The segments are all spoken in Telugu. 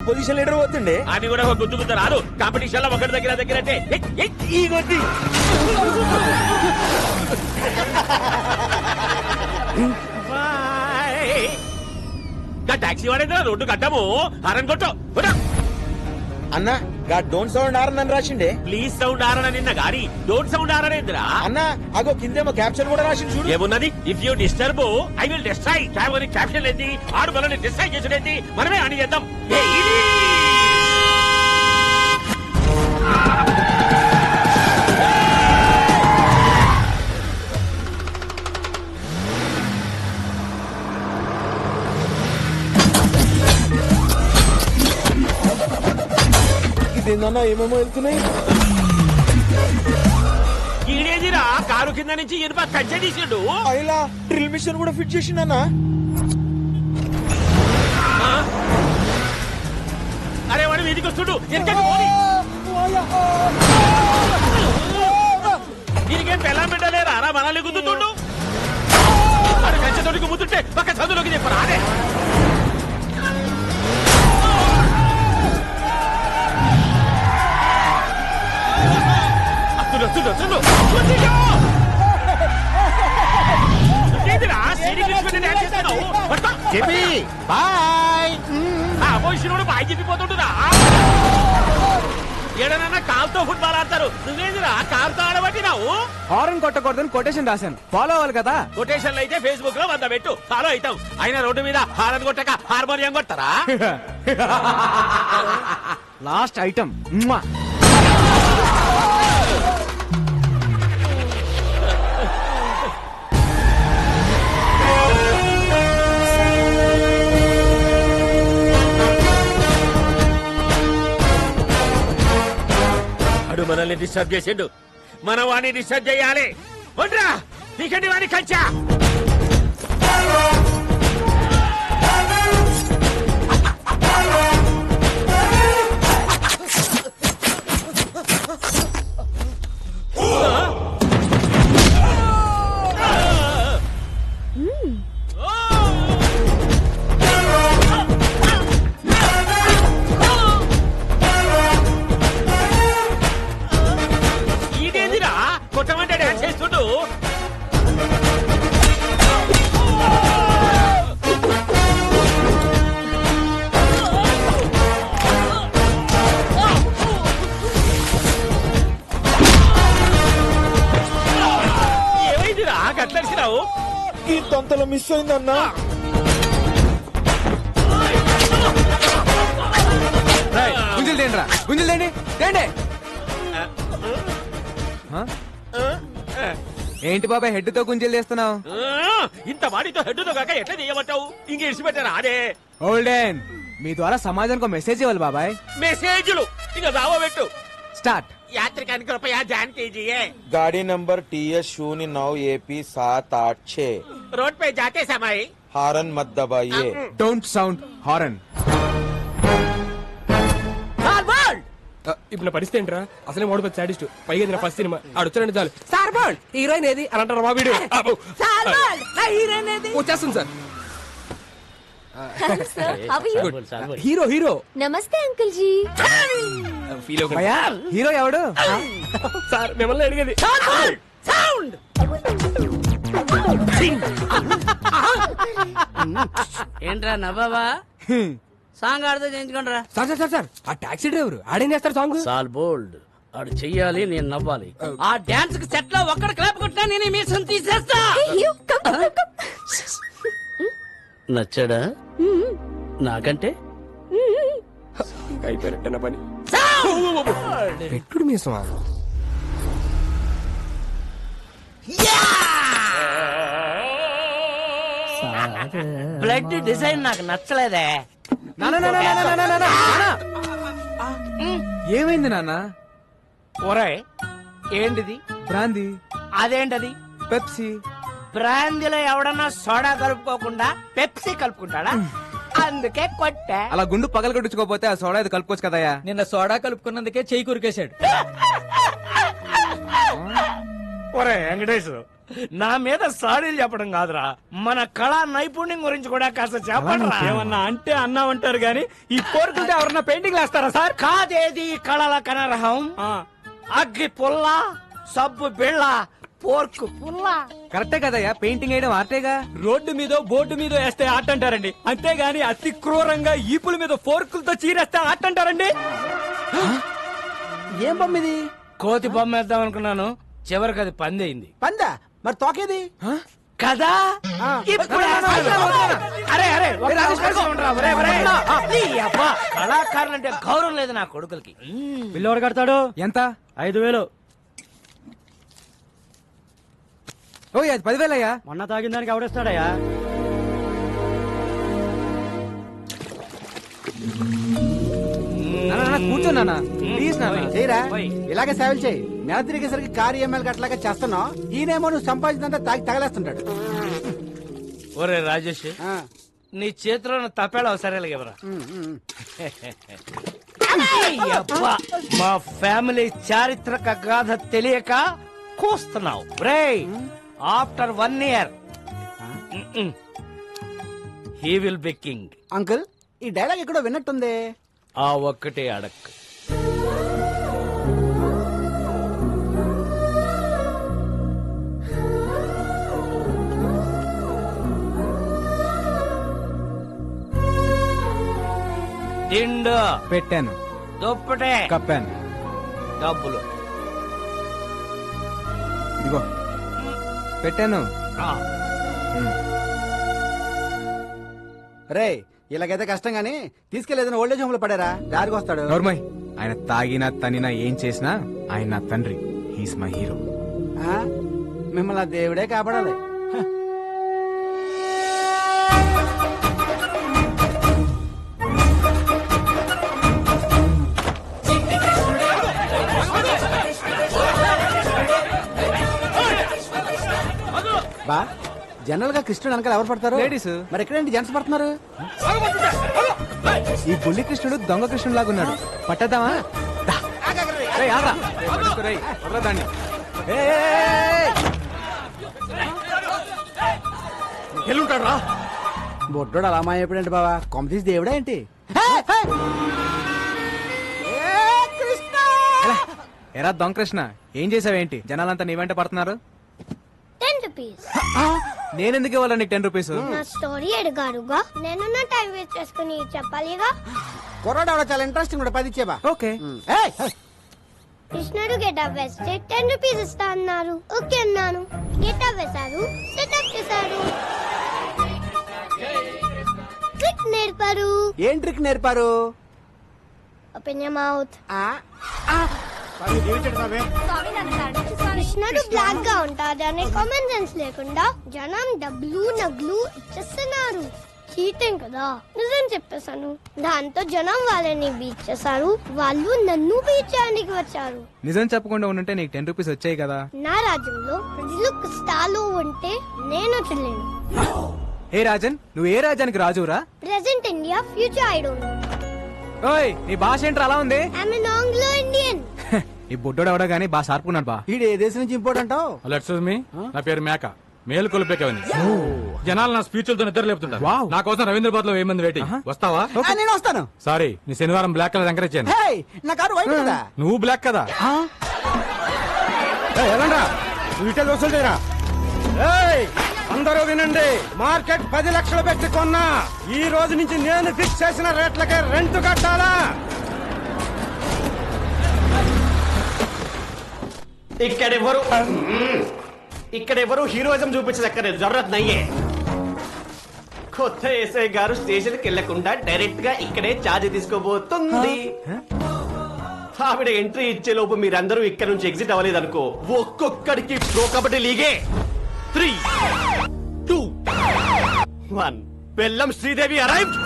పొజిషన్ లీడర్ పోతుండే. అది కూడా ఒక గుద్దు రాదు. కాంపిటీషన్ లో ఒకటి దగ్గర ఈ కొద్ది టాక్సీ వాడేదా రోడ్డు కట్టాము హారన్ కొట్టు. అన్న డోంట్ సౌండ్ ఆరన్ అని రాసిండే. ప్లీజ్ సౌండ్ ఆరన నిన్న గారి డోంట్ సౌండ్ ఆరనేంద్రా అన్న అగో కిందేమో క్యాప్షన్ కూడా రాసింది చూడు. ఏమున్నది? If you disturb I will destroy. Caption ఏంటి? ఆడు మనల్ని డిస్ట్రాయ్ చేసుడేంటి? మనమే అని చేద్దాం. ఇదేందన్నా ఏమేమో వెళ్తున్నాయి. ఈడేదిరా కారు కింద నుంచి ఇనుప కంచె తీసిండు. అయిలా డ్రిల్ మిషన్ కూడా ఫిట్ చేసిండన్నా. అరే వాడు వీధికి వస్తుడు. దీనికేం పెళ్ళం పెట్టలేరా రా మనల్ని గుద్దుతుండు. వాడు కంచెతోటి గుమ్ముతుంటే పక్క చదువులోకి చెప్పరా అదే. బాయ్ చెప్పిపోతుంటురా. ఏడనన్నా కాల్తో ఫుట్బాల్ ఆడతారు. నువ్వేందిరా కాల్తో ఆడబట్టినావు? హారన్ కొట్టకూడదని కొటేషన్ రాశాను. ఫాలో అవ్వాలి కదా. కొటేషన్లు అయితే ఫేస్బుక్ లో 100 పెట్టు, ఫాలో అవుతాం. అయినా రోడ్డు మీద హారన్ కొట్టక హార్మోనియం కొట్టరా? లాస్ట్ ఐటమ్ మనల్ని డిస్టర్బ్ చేసిండు. మనం వాడిని డిస్టర్బ్ చేయాలి. వడ్రా నీకండి వాడిని కంచా. కొట్టమంటే డాన్స్ చేస్తుండు. ఏమైందిరా గట్లరిసినావు? ఈ తొంతలో మిస్ అయిందన్నా. గుంజలు తేండి రా, గుంజలు తేండి తేండి. ఏంటి బాబాయ్ హెడ్ తో గుంజలు చేస్తున్నావు? ఇంత వాడితో హెడ్ తో కాక ఎట్లా చేయమంటావు? ఇంక ఇడిచిపెట్టారా అదే. ఓల్డెన్ మీ ద్వారా సమాజానికి మెసేజ్ ఇవ్వాలి బాబాయ్. మెసేజ్లు ఇక దావబెట్టు. స్టార్ట్. యాత్రికానికి రూపాయ జాన్ कीजिए. गाड़ी नंबर TS 09 AP 786. रोड पे जाते समय हारन मत दबाइए. Don't sound horn. ఇప్పుడు పరిస్థితి ఏంట్రా? అసలే మోడల్ సాడిస్ట్, పైగా ఫస్ట్ సినిమా ఆడొచ్చారంటే చాలు. సార్ బాల్ హీరోయిన్ ఏది అని అంటారు మా వీడియో. వచ్చేస్తుంది సార్. Hero hero. నమస్తే అంకుల్ జీ. ఫీల్ హీరో ఎవడు? సార్ మిమ్మల్ని అడిగేది. ఏంట్రా నవ్వావా? సాంగ్ ఆడితే చేయించుకుంటారా? సార్ సార్ సార్ ఆ టాక్సీ డ్రైవర్ ఆడేం చేస్తారు సాంగ్? సాల్ బోల్డ్ ఆడు చెయ్యాలి, నేను నవ్వాలి. ఆ డాన్స్ కి సెట్ లో ఒక్కడ క్లాప్ కొట్టినా నేను మీసం తీసేస్తా. నచ్చాడా? నాకంటే అయిపోయినట్టు పని. పెట్టుడు మీసం. బ్లడ్ డిజైన్ నాకు నచ్చలేదే. ఏమైంది నాన్న? ఒరే ఏంటిది? బ్రాందీ. అదేంటది? పెప్సీ. బ్రాందీలో ఎవడన్నా సోడా కలుపుకోకుండా పెప్సీ కలుపుకుంటాడా? అందుకే కొట్టా. అలా గుండు పగల కొట్టించుకోపోతే ఆ సోడా ఇది కలుపుకోవచ్చు కదయ్యా. నిన్న సోడా కలుపుకున్నందుకే చెయ్యి కురికేశాడు. ఒరే వెంకటేష్, నా మీద సాడీలు చెప్పడం కాదురా, మన కళా నైపుణ్యం గురించి కూడా కాస్త చెప్పండి. ఏమన్నా అంటే అన్నామంటారు గాని ఈ కోరుకుంటే ఎవరన్నా పెయింటింగ్ వేస్తారా సార్? కాదేది కళల కనరహం, అగ్గి పుల్ల, సబ్బు బిళ్ళ, పోర్కు పుల్ల. కరెక్టే కదయ్యా, పెయింటింగ్ వేయడం ఆర్టేగా. రోడ్డు మీద బోర్డు మీద వేస్తే ఆట అంటారండి, అంతేగాని అతి క్రూరంగా ఈపుల మీద ఫోర్కులతో చీరేస్తే ఆట అంటారండి. ఏం బొమ్మ ఇది? కోతి బొమ్మ వేద్దాం అనుకున్నాను, చివరికి అది పంది అయింది. పందా? మరి తోకేది? కదా ఇప్పుడు అరే అరే ఒక్క అవకాశం ఉండరా, ఒరే, ఒరే. నీ అబ్బా, కళాకారులంటే గౌరవం లేదు నా కొడుకులకి. పిల్లోడు కడతాడు ఎంత? 5,000. ఓ అది 10,000 అయ్యా. మొన్న తాగిన దానికి ఎవడేస్తాడయ్యా? కూర్చో నాన్న, ప్లీజ్ నాన్న. చేయరా, ఇలాగే సేవలు చేయి. నెల తిరిగేసరికి కారు ఈఎంఐలు అట్లాగా చేస్తున్నావు. ఈయనేమో నువ్వు సంపాదించినంత తాగి తగలేస్తుంటాడు. ఒరే రాజేష్, ఆ, నీ చేతిలో ఉన్న తపేళ సరేలే ఎవరా. అబ్బా, మా ఫ్యామిలీ చారిత్రక గాథ తెలియక కూస్తున్నావు రే. After 1 year he will be king. Uncle, ఈ డైలాగ్ ఎక్కడో విన్నట్టుంది. ఆ ఒక్కటే అడక్. తిండు పెట్టాను, దుప్పటే కప్పాను. డబ్బులు ఇదిగో పెట్టాను. ఆ, రే, ఇలాగైతే కష్టం గానీ తీసుకెళ్లేదని ఓల్డేజ్ హోమ్ లో పడారా, దారికి వస్తాడు. నోర్మయ్, ఆయన తాగినా తనినా ఏం చేసినా ఆయన నా తండ్రి. He's my hero. ఆ, మిమ్మల్ని ఆ దేవుడే కాపాడాలి. బా, జనరల్ గా కృష్ణుడు వెనకాల ఎవరు పడతారు? లేడీస్. మరి ఎక్కడేంటి జెంట్స్ పడుతున్నారు? ఈ బుల్లి కృష్ణుడు దొంగ కృష్ణుడు లాగా ఉన్నాడు. పట్టద్దామా? దా. రేయ్, ఆగ్రా. రేయ్, పట్టుకో రేయ్, వదలరా దాన్ని. ఎల్లుంటాడు రా. బొడ్డోడు అలా మాయపడండి బావా, కొమ్మతీసి దేవుడా ఏంటి? ఎరా దొంగ కృష్ణ, ఏం చేసావేంటి? జనాలంతా నీ వెంట పడుతున్నారు. 10 rupees. నేనెందుకు ఇవ్వాలి నీకు 10 రూపీస్? నా స్టోరీ అడిగారుగా, నేను నా టైం వేస్ట్ చేసుకుని చెప్పాలిగా. కుర్రాడు ఎవడో చాలా ఇంట్రెస్టింగ్ కూడా 10 ఇచ్చేబా. ఓకే. కృష్ణుడు గెటప్ వేస్తే 10 రూపీస్ ఇస్తా అన్నారు. ఓకే అన్నాను. గెటప్ వేశారు, సెటప్ చేశారు, ట్రిక్ నేర్పారు. ఏం ట్రిక్ నేర్పారు? Open your mouth. ఆ, కృష్ణుడు బ్లాక్ గా ఉంటాడు అనే కామన్ సెన్స్ లేకుండా జనం డబ్బులు నగ్లు ఇచ్చేస్తున్నారు. చీటింగ్ కదా, నిజం చెప్పేశాను. దాంతో జనం వాళ్ళని బీచ్ చేశారు, వాళ్ళు నన్ను బీచ్ చేయడానికి వచ్చారు. నిజం చెప్పకుండా ఉంటే నీకు 10 రూపీస్ వచ్చాయి కదా. నా రాజ్యంలో ప్రజలు కష్టాలు ఉంటే నేను చెల్లేను. ఏ రాజన్, నువ్వు ఏ రాజ్యానికి రాజురా? Present India, future I don't know. ఓయ్, నీ భాష ఏంట్రా అలా ఉంది? I'm an Anglo Indian. ఈ బుడ్డోడు ఎవడో గానీ బాగా షార్పున్నాడు బా. ఈడు ఏ దేశం నుంచి ఇంపోర్ట్ అంటావు? ఎక్స్క్యూజ్ మీ, నా పేరు మేక, మేలు కొలిపేకవని. జనాలు నా స్పీచ్లతో నిద్ర లేపుతుంటారు. వావ్. నా కోసం రవీంద్రబాద్ లో 1000 మంది వెయిటింగ్. వస్తావా? ఆ, నేను వస్తాను. సారీ, నీ శనివారం బ్లాక్ కలర్ ఎంకరేజ్ చేయను. హే, నా కారు వైట్ కదా. నువ్వు బ్లాక్ కదా. అందరూ వినండి, మార్కెట్ 10 లక్షలు పెట్టి కొన్నా. ఈ రోజు నుంచి నేను ఫిక్స్ చేసిన రేట్లకే రెంట్ కట్టాలా? ఇక్కడెవరు హీరోయిజం చూపించదక్కర్లేదు, జరూరత్ నయ్యే. కొత్త ఎస్ఐ గారు స్టేషన్ కి వెళ్లకుండా డైరెక్ట్ గా ఇక్కడే ఛార్జ్ తీసుకోబోతుంది. ఆవిడ ఎంట్రీ ఇచ్చే లోపు మీరందరూ ఇక్కడ నుంచి ఎగ్జిట్ అవ్వలేదనుకో, ఒక్కొక్కడికి ప్రో కబడ్డీ లీగే 3, 2, 1. బెల్లం శ్రీదేవి అరైవ్డ్.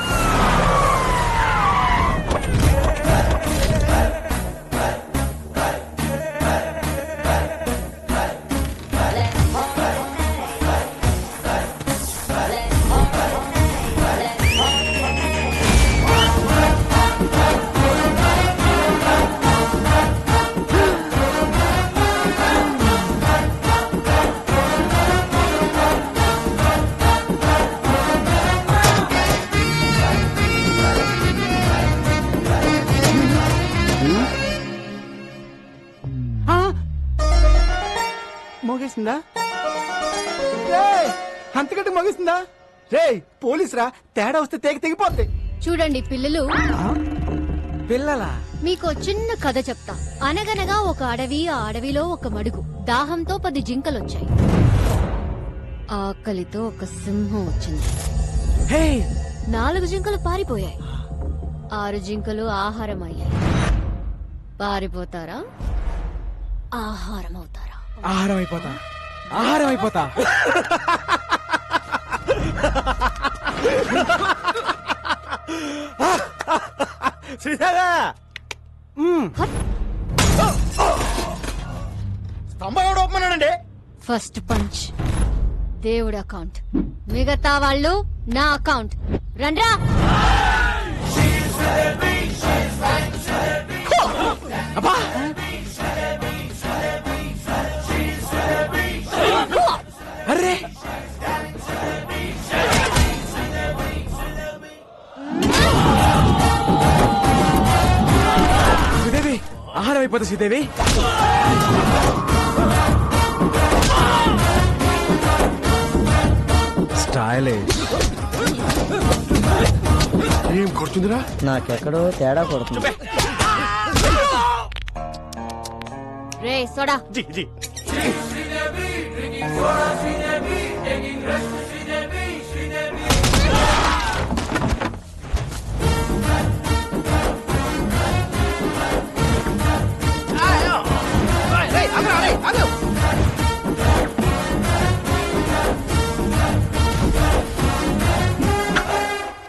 మోగేసిందా అంతకంటే మోగేసిందా రే పోలీస్ రా తేడా వస్తే తెగిపోద్ది చూడండి పిల్లలు, పిల్లలా మీకు చిన్న కథ చెప్తా. అనగనగా ఒక అడవి, ఆ అడవిలో ఒక మడుగు. దాహంతో 10 జింకలొచ్చాయి. ఆకలితో ఒక సింహం వచ్చింది. 4 జింకలు పారిపోయాయి. 6 జింకలు ఆహారం అయ్యాయి. పారిపోతారా, ఆహారం అవుతారా? ఆహారం అయిపోతా, ఆహారం అయిపోతా. శ్రీదేవా స్తంభం ఎవడు ఒప్పమన్నాడండి? ఫస్ట్ పంచ్ దేవుడి అకౌంట్, మిగతా వాళ్ళు నా అకౌంట్. రండ్రా. అబ్బా అర్రే శ్రీదేవి, ఆహారం అయిపోతా శ్రీదేవి. స్టైలిష్. ఏం కొడుతుందిరా? నాకెక్కడో తేడా కొడుతుంది. రే సోడా. జీ జీ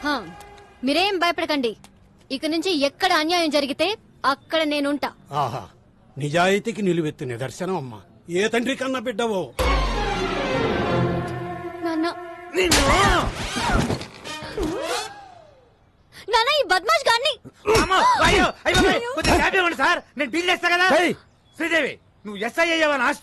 హా, మీరేం భయపడకండి. ఇక నుంచి ఎక్కడ అన్యాయం జరిగితే అక్కడ నేనుంటా. ఆహా, నిజాయితీకి నిలువెత్తు నిదర్శనం అమ్మా. ఏ తండ్రి కన్నా బిడ్డవో. నాన్న, నాన్న ఈ బద్మాష్ గాన్ని. కొంచెం సార్, నేను డీల్ చేస్తా కదా. శ్రీదేవి, నువ్వు ఎస్ఐ అయ్యావని ఆస్తో